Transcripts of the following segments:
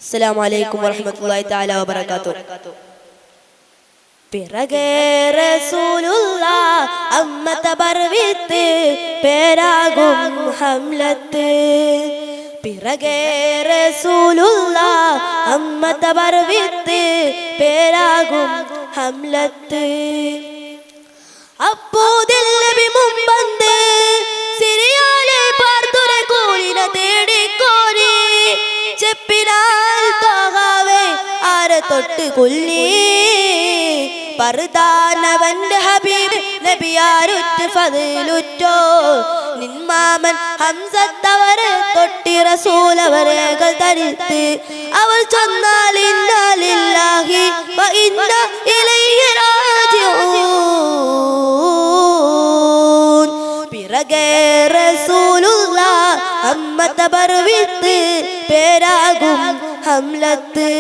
അസ്സലാമു അലൈക്കും വറഹ്മത്തുള്ളാഹി തആല വബറകാതുഹു. പിറകെ റസൂലുള്ളാഹ് അമ്മത ബർവിത്ത് പേരാകും ഹംലത്ത്. പിറകെ റസൂലുള്ളാഹ് അമ്മത ബർവിത്ത് പേരാകും ഹംലത്ത്. അപ്പോതിൽ നബി മുമ്പന്ത് സിറിയാലെ പാർത്തുര കൂലിന തേടിക്കോരി. ചെപ്പിനാൽ തോഹാവേ ആരെ തൊട്ട് കൊല്ലി. പർദാനവന്റെ ഹബീബ് നബിയാരുറ്റ് ഫദ്ലുറ്റോ. നിന്മാമൻ ഹംസത്തവരെ തൊട്ടി റസൂലവരകൾ തരുത്ത്. അവർ ചൊന്നാൽ ഇന്നാ ലില്ലാഹി വ ഇന്നാ ഇലൈഹി റാജിഊൻ. പിറകെ റസൂലുള്ളാഹ് അമ്മത ബർവിത്ത് പേരാകും ഹംലത്ത്.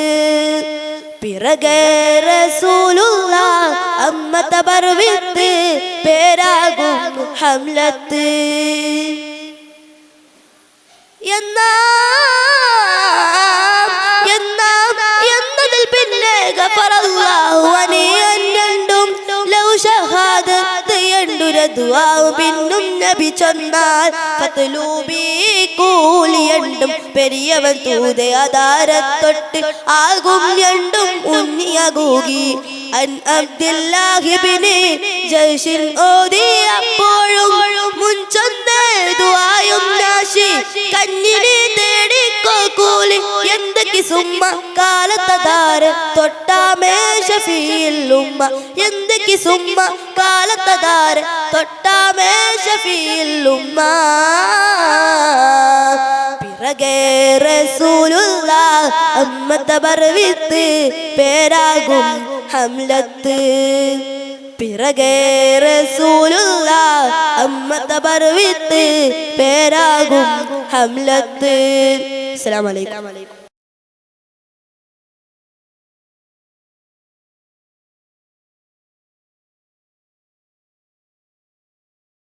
പിറകെ റസൂലുള്ളാഹ് അമ്മത ബർവിത്ത് പേരാകും ഹംലത്ത്. എന്നതിൽ പിന്നെ ഗഫറല്ലാഹു അനിയൻ രണ്ടും ലൗ ഷഹാദത്ത് എണ്ടുര ദുആ പിന്നും നബി ചൊന്നാൽ ഫത്ലൂബി കൂലിയണ്ടും പെരിയവൻ തൂതെ ആധാരത്തൊട്ട് ആകും രണ്ടും ഉന്നിയകൂകി. അൻ അബ്ദുല്ലാഹി ഇബ്നു ജയ്ശിൻ ഓതി അപ്പോഴും മുൻചൊന്ന ദുആയും നാശി. കന്നിനെ തേടിക്കോ കൂലി എന്തൊക്കെ സുമ്മ കാലത്തതാര തൊട്ടാമേ ഷഫീൽ ഉമ്മ. എന്തൊക്കെ സുമ്മ കാലത്തതാര തൊട്ടാമേ ഷഫീൽ ഉമ്മ. പിറകെ റസൂലുള്ളാഹ് അമ്മത ബർവിത്ത് പേരാകും ഹംലത്ത്. പിറകെ റസൂലുള്ളാഹ് അമ്മത ബർവിത്ത് പേരാകും ഹംലത്ത്. അസ്സലാമു അലൈക്കും.